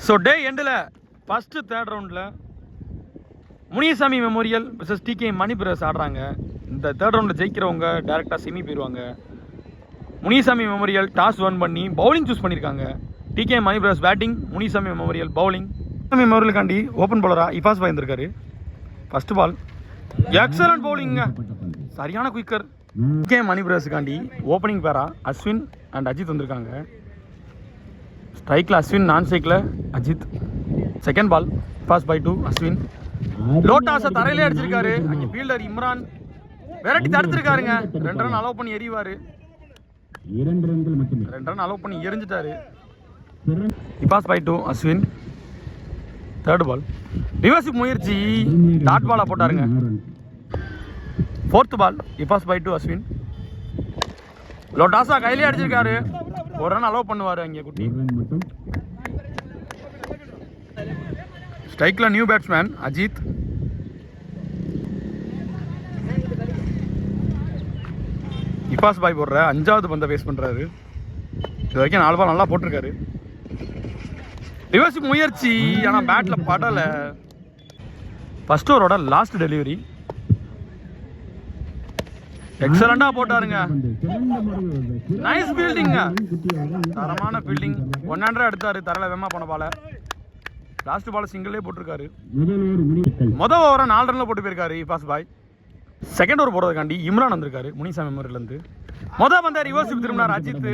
So day எண்டில் first third ரவுண்டில் Muniyasamy memorial vs TK Mani brothers ஆடுறாங்க. இந்த தேர்ட் ரவுண்டில் ஜெயிக்கிறவங்க டேரெக்டாக செமி போயிடுவாங்க. முனியசாமி மெமோரியல் டாஸ் ஒன் பண்ணி பவுலிங் சூஸ் பண்ணியிருக்காங்க. TK Mani brothers batting, Muniyasamy memorial bowling. Muniyasamy மெமோரியலுக்காண்டி ஓப்பன் பவுலராக இஃபாஸ் பாய் இருந்திருக்காரு. ஃபஸ்ட்டு பால் எக்ஸலன்ட் பவுலிங்க, சரியான குயிக்கர். டிகே மணி பிரதர்ஸுக்காண்டி ஓப்பனிங் பேரா அஸ்வின் அண்ட் அஜித் வந்திருக்காங்க. ஸ்ட்ரைக்கில் அஸ்வின், நான் ஸ்ட்ரைக்கில் அஜித். Second ball Ifaz bhai 2 Ashwin. லோட்டாஸை தரையிலே அடிச்சிருக்காரு. அங்கே ஃபீல்டர் இம்ரான் விரட்டி தடுத்திருக்காருங்க. 2 ரன் அலோவ் பண்ணி எறிவார். 2 ரன் அலோவ் பண்ணி எரிஞ்சிட்டாரு. பாஸ் பை 2 அஸ்வின். தேர்ட் பால் ரிவர்ஸுக்கு முயற்சி, டாட் பாலாக போட்டாருங்க. Fourth ball Ifaz bhai 2 Ashwin. லோட்டாஸா கையிலே அடிச்சிருக்காரு. 1 ரன் அலோவ் பண்ணுவார் அங்கே குட்டி. ஸ்ட்ரைக்கில் நியூ பேட்ஸ்மேன் அஜித். இபாஸ் பாய் போடுற 5வது பந்தை பேஸ் பண்ணுறாரு. இது வரைக்கும் 4 பால் நல்லா போட்டிருக்காரு. ரிவர்ஸ் முயற்சி, ஆனால் பேட்டில் படலை. ஃபர்ஸ்ட் ஓவரோட லாஸ்ட் டெலிவரி எக்ஸலண்டா போட்டாருங்க. நைஸ் ஃபீல்டிங்க, தரமான ஃபீல்டிங். 100 எடுத்தாரு தரல வேமா போன பால. லாஸ்ட் பால் சிங்கிளே போட்டிருக்காரு. மொதல் ஓவரை 4 ரன்ல போட்டு போயிருக்காரு இபாஸ் பாய். செகண்ட் ஓவர் போடுறதுக்காண்டி இம்ரான் வந்திருக்காரு முனிசாமி மெமோரியல்லேருந்து. மொதல் பந்தா ரிவர்ஸுக்கு திரும்பினார் அஜித்.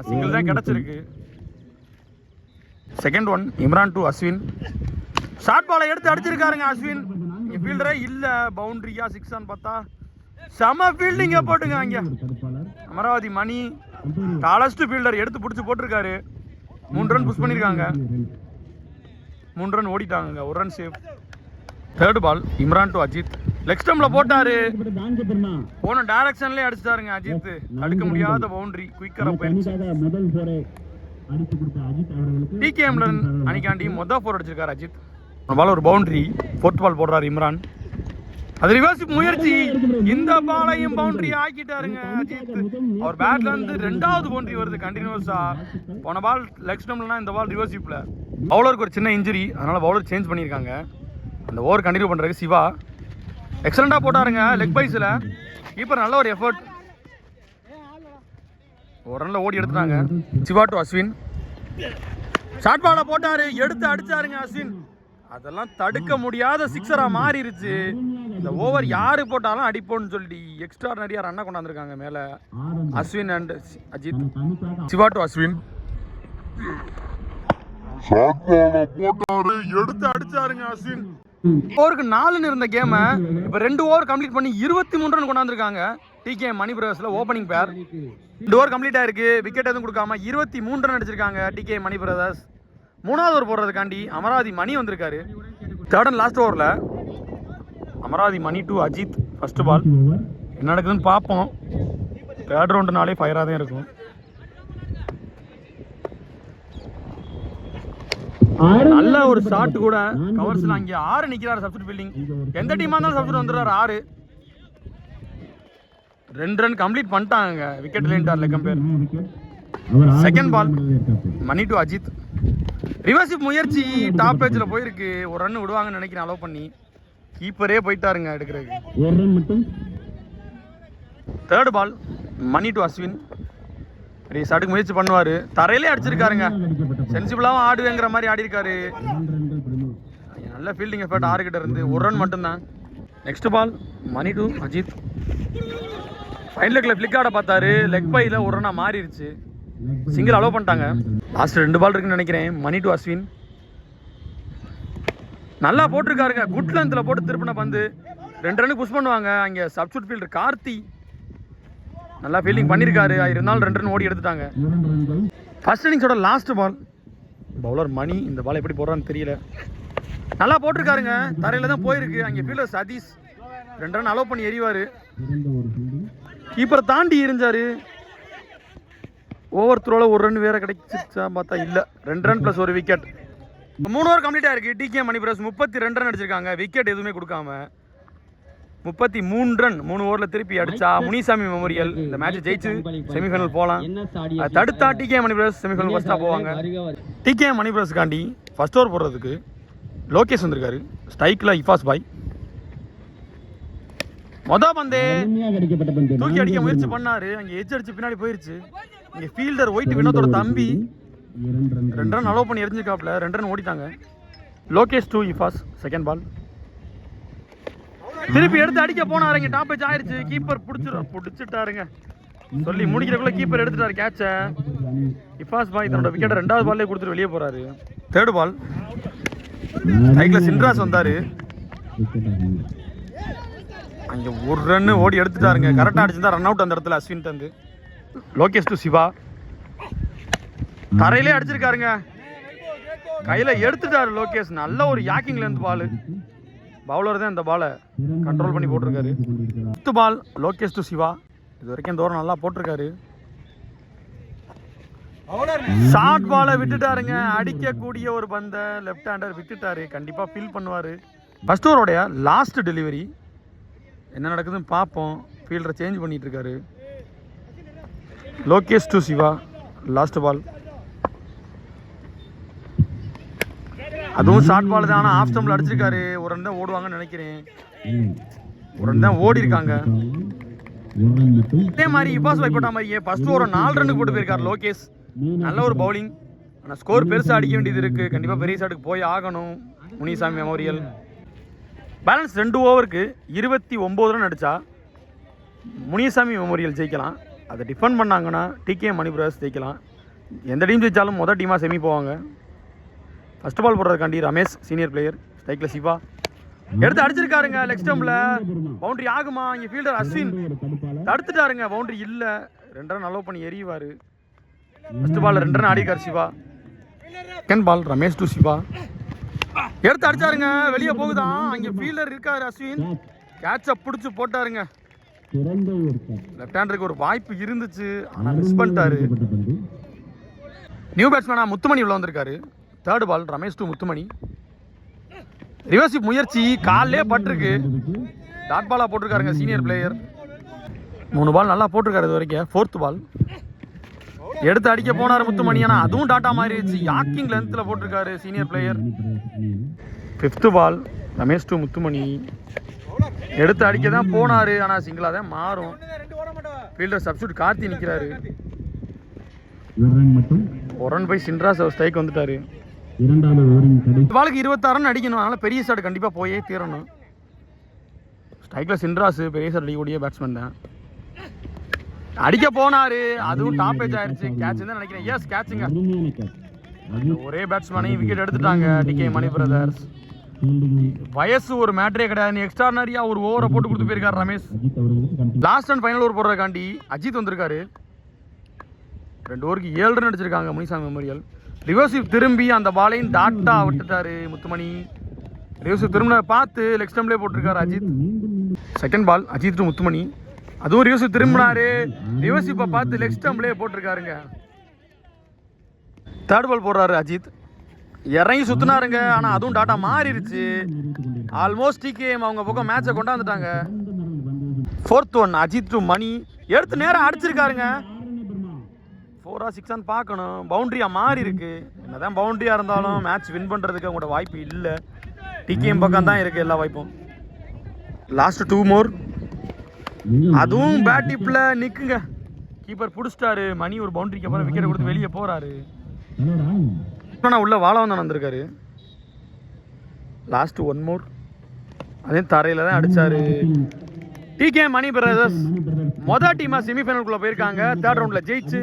சிங்கிள் தான் கிடச்சிருக்கு. Second one Imran to Ashwin. Short பாலை எடுத்து அடிச்சிருக்காருங்க அஸ்வின். இங்கே ஃபீல்டரே இல்லை. பவுண்டரியா 6 பார்த்தா செம ஃபீல்டிங்க போட்டுங்க. அங்கே அமராவதி மணி டாலஸ்ட் ஃபீல்டர் எடுத்து பிடிச்சி போட்டிருக்காரு. 3 ரன் புஷ் பண்ணியிருக்காங்க. 3 ரன் ஓடிட்டாங்க. 1 run save. Third ball Imran to Ajith. Leg ஸ்டம்பில் போட்டாரு. போன டைரக்ஷன்லேயே அடிச்சிட்டாருங்க அஜித். தடுக்க முடியாத பவுண்டரி. குயிக்கராக போயிடுச்சு. டிகேஎம்ல அணிக்காண்டி மொதல் 4 அடிச்சிருக்காரு அஜித். பால் ஒரு பவுண்டரி. ஃபோர்த் பால் போடுறாரு இம்ரான். அது ரிவர்ஸ் முயற்சி. இந்த பாலையும் பவுண்டரி ஆக்கிட்டாருங்க அஜித். அவர் பேட்ல இருந்து 2வது பவுண்டரி வருது கண்டினியூஸா. போன பால் லெக் ஸ்டம்ப்லனா இந்த பால் ரிவர்ஷிப்ல. பவுலருக்கு ஒரு சின்ன இன்ஜுரி, அதனால பவுலர் சேஞ்ச் பண்ணியிருக்காங்க. அந்த ஓவர் கண்டினியூ பண்றதுக்கு சிவா எக்ஸலண்டா போட்டாருங்க லெக் பைஸ்ல. கீப்பர் நல்ல ஒரு எஃபர்ட். 1 ரன்ல ஓடி எடுத்துட்டாங்க. சிவா டு அஸ்வின். ஷார்ட் பால போட்டாரு, எடுத்து அடிச்சாருங்க அஸ்வின். அதெல்லாம் தடுக்க முடியாத சிக்ஸரா மாறிடுச்சு. இந்த ஓவர் யாரு போட்டாலும் அடிப்போன்னு சொல்லி எக்ஸ்ட்ராடனரியா ரன்னை கொண்டாந்துருக்காங்க மேல அஸ்வின் அண்ட் அஜித். சிவா டு அஸ்வின். போட்டாரு, எடுத்து அடிச்சாருங்க அஸ்வின். ஓவருக்கு 4 இருந்த கேம இப்ப 2 ஓவர் கம்ப்ளீட் பண்ணி 23 ரன் கொண்டாந்துருக்காங்க. டிகே மணி பிரதர்ஸ்ல ஓப்பனிங் பேர் 2 ஓவர் கம்ப்ளீட் ஆயிருக்கு. விக்கெட் எதுவும் கொடுக்காம 23 ரன் அடிச்சிருக்காங்க டிகே மணி பிரதர்ஸ். 3வது ஓவர் போடுறதுக்காண்டி அமராவதி மணி வந்திருக்காரு. தேர்ட் அண்ட் லாஸ்ட் ஓவரில் Amaravathi Mani to Ajith. First ball என்ன நடக்குதுன்னு பார்ப்போம். தேர்ட் ரவுண்டுனாலே ஃபயராக தான் இருக்கும். நல்ல ஒரு ஷாட் கூட கவர்ஸ்ல. அங்கே 6 நிக்கிறாரு சப்ஸ்டிட் ஃபீல்டிங். எந்த டீமா இருந்தாலும் சப்ஸ்டிட் வந்துடுறாரு 6. 2 ரன் கம்ப்ளீட் பண்ணிட்டாங்க. விக்கெட் லேண்டார்ல கம்பேர். Second ball Mani to Ajith. Reverse sweep முயற்சி டாப் பேஜில் போயிருக்கு. 1 ரன் விடுவாங்கன்னு நினைக்கிறேன் அலோவ் பண்ணி. கீப்பரே போயிட்டாருங்க எடுக்கிறதுக்கு. Third ball Mani to Ashwin. ஷாட்டுக்கு முயற்சி பண்ணுவார். தரையிலே அடிச்சிருக்காருங்க. சென்சிபிளாகவும் ஆடுவேங்கிற மாதிரி ஆடி இருக்காரு. நல்ல ஃபீல்டிங் எஃபர்ட் 6 கிட்ட இருந்து. 1 ரன் மட்டும்தான். Next ball Mani to Ajith. Fine லெக்ல ஃபிளிக் ஆட பார்த்தாரு. லெக் பையில் 1 ரன்னா மாறிடுச்சு. சிங்கிள் அலோவ் பண்ணிட்டாங்க. லாஸ்ட் 2 பால் இருக்குன்னு நினைக்கிறேன். மணி டு அஸ்வின். நல்லா போட்டிருக்காருங்க. குட் லென்த்ல போட்டு திருப்பின பந்து 2 ரன்னு புஷ் பண்ணுவாங்க. அங்கே சப்ஸ்டியூட் ஃபீல்டர் கார்த்தி நல்லா ஃபீல்டிங் பண்ணியிருக்காரு. இருந்தாலும் 2 ரன் ஓடி எடுத்துட்டாங்க. ஃபர்ஸ்ட் இன்னிங்ஸோட லாஸ்ட் பால் பவுலர் மணி. இந்த பால் எப்படி போடுறான்னு தெரியல. நல்லா போட்டிருக்காருங்க. தரையில தான் போயிருக்கு. அங்கே ஃபீல்டர் சதீஷ் 2 ரன் அலோவ் பண்ணி எறிவார். கீப்பரை தாண்டி எரிஞ்சாரு. ஓவர் த்ரோவில் 1 ரன் வேற கிடைச்சிச்சா பார்த்தா இல்லை. 2 run plus 1 wicket. 3 over complete ஆயிருக்கு. டிகே மணி பிரதர்ஸ் 32 ரன் அடிச்சிருக்காங்க. விக்கெட் எதுவுமே கொடுக்காம. 33 ரன் 3 ஓவரில் திருப்பி அடிச்சா முனிசாமி மெமோரியல் இந்த மேட்ச் ஜெயிச்சு செமிஃபைனல் போகலாம். தடுத்தா டிகே மணி பிரதர்ஸ் செமிஃபைனல் ஃபர்ஸ்ட்டாக போவாங்க. டிகே மணி பிரதர்ஸ்காண்டி ஃபர்ஸ்ட் ஓவர் போடுறதுக்கு லோகேஷ் வந்திருக்காரு. ஸ்ட்ரைக்கில் இஃபாஸ் பாய் பந்தே தூக்கி அடிக்க முயற்சி பண்ணாரு. அங்கே எட்ஜ் அடிச்சு பின்னாடி போயிருச்சு. இங்கே ஃபீல்டர் ஒயிட் வினோத்தோட தம்பி 2 ரன் அலோவ் பண்ணி எரிஞ்சிருக்காப்ல. 2 ரன் ஓடிட்டாங்க. Lokesh to Ifaz second ball திருப்பி எடுத்து அடிக்க போனாருங்க. டாப் ஏஜ் ஆயிருச்சு. கீப்பர் பிடிச்சிட்டாருங்க. சொல்லி முடிக்கிறக்குள்ள கீப்பர் எடுத்துட்டாரு கேட்ச. இஃபாஸ் பாய் தன்னோட விக்கெட்டை 2வது பால்லே கொடுத்துட்டு வெளியே போறாரு. தேர்ட் பால் சைக்கிள் சின்ராஸ் வந்தாரு. அங்கே 1 ரன் ஓடி எடுத்துட்டாருங்க. கரெக்டாக அடிச்சிருந்தா ரன் அவுட் அந்த இடத்துல அஸ்வின் தந்து. லோகேஷ் டு சிவா தரையிலே அடிச்சிருக்காருங்க. கையில் எடுத்துட்டாரு லோகேஷ். நல்ல ஒரு யாக்கிங்ல இருந்து பால். பவுலர் தான் இந்த பாலை கண்ட்ரோல் பண்ணி போட்டிருக்காரு. 10th ball Lokesh to Siva. இது வரைக்கும் இந்த ஓவர் நல்லா போட்டிருக்காரு. ஷார்ட் பாலை விட்டுட்டாருங்க. அடிக்கக்கூடிய ஒரு பந்தை லெஃப்ட் ஹேண்டர் விட்டுட்டாரு. கண்டிப்பாக ஃபீல் பண்ணுவார். ஃபர்ஸ்ட் ஓவரோடைய லாஸ்ட் டெலிவரி என்ன நடக்குதுன்னு பார்ப்போம். ஃபீல்டரை சேஞ்ச் பண்ணிட்டு இருக்காரு. Lokesh to Siva last ball. அதுவும் ஷார்ட் பால் தான். ஆனால் ஆஃப் ஸ்டம்பில் அடிச்சிருக்காரு. 1 ரன் தான் ஓடுவாங்கன்னு நினைக்கிறேன். 1 ரன் தான் ஓடி இருக்காங்க. இதே மாதிரி இபாஸ் பாய் போட்ட மாதிரியே ஃபர்ஸ்ட் ஓவர் 4 ரன்னுக்கு போட்டு போயிருக்காரு லோகேஷ். நல்ல ஒரு பவுலிங். ஆனால் ஸ்கோர் பெருசாக அடிக்க வேண்டியது இருக்குது. கண்டிப்பாக பெரிய ஷாட்டுக்கு போய் ஆகணும். முனிசாமி மெமோரியல் பேலன்ஸ் 2 ஓவருக்கு 29 ரன் அடித்தா முனிசாமி மெமோரியல் ஜெயிக்கலாம். அதை டிஃபெண்ட் பண்ணாங்கன்னா டிகே மணி பிரதர்ஸ் ஜெயிக்கலாம். எந்த டீம் ஜெயிச்சாலும் மொதல் டீமாக செமி போவாங்க. ஃபர்ஸ்ட் பால் போடுறதுக்காண்டி ரமேஷ் சீனியர் பிளேயர். ஸ்ட்ரைக்கில் சிவா எடுத்து அடிச்சிருக்காருங்க. லெக் ஸ்டம்பில் பவுண்டரி ஆகுமா? இங்கே ஃபீல்டர் அஸ்வின் தடுத்துட்டாருங்க. பவுண்டரி இல்லை. 2 ரன் அலோவ் பண்ணி எறிவார். ஃபர்ஸ்ட் பால் 2 ரன் ஆடிக்கார் Siva. Second ball Ramesh to Siva எடுத்து அடிச்சாருங்க. வெளியே போகுதான். அங்கே ஃபீல்டர் இருக்காரு அஸ்வின். கேட்சை பிடிச்சி போட்டாருங்க. லெஃப்ட் ஹேண்டருக்கு ஒரு வாய்ப்பு இருந்துச்சு, ஆனால் மிஸ் பண்ணிட்டாரு. நியூ பேட்ஸ்மேனா முத்துமணி உள்ள வந்திருக்காரு. தேர்ட் பால் ரமேஷ் டு முத்துமணி. ரிவர்சிப் முயற்சி காலிலே பட்டிருக்கு. டாட் பாலாக போட்டிருக்காருங்க சீனியர் பிளேயர். 3 பால் நல்லா போட்டிருக்காரு இது வரைக்கும். 4th பால் எடுத்து அடிக்க போனார் முத்துமணி. ஆனால் அதுவும் டாட்டா மாறிடுச்சு. யாக்கிங் லென்த்தில் போட்டிருக்காரு senior player. 5th ball Ramesh to Muthumani எடுத்து அடிக்க தான் போனார். ஆனால் சிங்கிளாக தான் மாறும். ஃபீல்டர் சப்ஸ்டியூட் கார்த்தி நிற்கிறாரு. 1 ரன் பை சின்ராஸ் ஸ்ட்ரைக் வந்துட்டாரு. பாலுக்கு 26 ரன் அடிக்கணும். அதனால் பெரிய ஷாட் கண்டிப்பாக போயே தீரணும். ஸ்ட்ரைக்கில் சின்ராஸ் பெரிய ஷாட் அடிக்கக்கூடிய பேட்ஸ்மேன் தான். அடிக்க போனாரு. அதுவும் டாப் ஏஜ் ஆயிடுச்சு. கேட்ச் தான் நினைக்கிறேன். எஸ் கேட்சுங்க. ஒரே பேட்ஸ்மேனையும் விக்கெட் எடுத்துட்டாங்க டிகே மணி பிரதர்ஸ். வயசு ஒரு மேட்டரே கிடையாது. எக்ஸ்ட்ரானரியா ஒரு ஓவரை போட்டு கொடுத்து போயிருக்காரு Ramesh. Last and final over போடுறதுக்காண்டி அஜித் வந்திருக்காரு. 2 ஓவருக்கு 7 ரன் அடிச்சிருக்காங்க முனிசாமி மெமோரியல். ரிவர்சிப் திரும்பி அந்த பாலையும் டாட்டா விட்டுட்டாரு முத்துமணி. ரிவர்சிப் திரும்ப பார்த்து லெக் ஸ்டம்ப்லேயே போட்டிருக்காரு Ajith. Second ball Ajith to Muthumani. அதுவும் ரிவர்சிப் திரும்பினாரு. ரிவர்சிப்பை பார்த்து லெக் ஸ்டம்ப்லேயே போட்டிருக்காருங்க. தேர்ட் பால் போடுறாரு அஜித். இறங்கி சுத்தினாருங்க. ஆனால் அதுவும் டாட்டா மாறிடுச்சு. ஆல்மோஸ்ட் டிகேஎம் அவங்க பக்கம் மேட்சை கொண்டாந்துட்டாங்க. 4th ஒன் அஜித் டு மணி எடுத்து நேரம் அடிச்சிருக்காருங்க. 4 or 6 பார்க்கணும். பவுண்டரியாக மாறி இருக்கு. என்னதான் பவுண்டரியாக இருந்தாலும் மேட்ச் வின் பண்ணுறதுக்கு அவங்களோட வாய்ப்பு இல்லை. டிகேஎம் பக்கம் தான் இருக்குது எல்லா வாய்ப்பும். லாஸ்ட் 2 மோர். அதுவும் பேட் டிப்பில் நிற்குங்க. கீப்பர் பிடிச்சிட்டாரு. மணி ஒரு பவுண்டரிக்கு அப்புறம் விக்கெட் கொடுத்து வெளியே போகிறாரு. ஆனால் உள்ள வாழவந்தான் வந்திருக்காரு. லாஸ்ட் 1 மோர். அதே தரையில் தான் அடித்தார். டிகே மணி பிரதர்ஸ் மொதல் டீமாக செமிஃபைனலுக்குள்ளே போயிருக்காங்க. 3rd ரவுண்டில் ஜெயிச்சு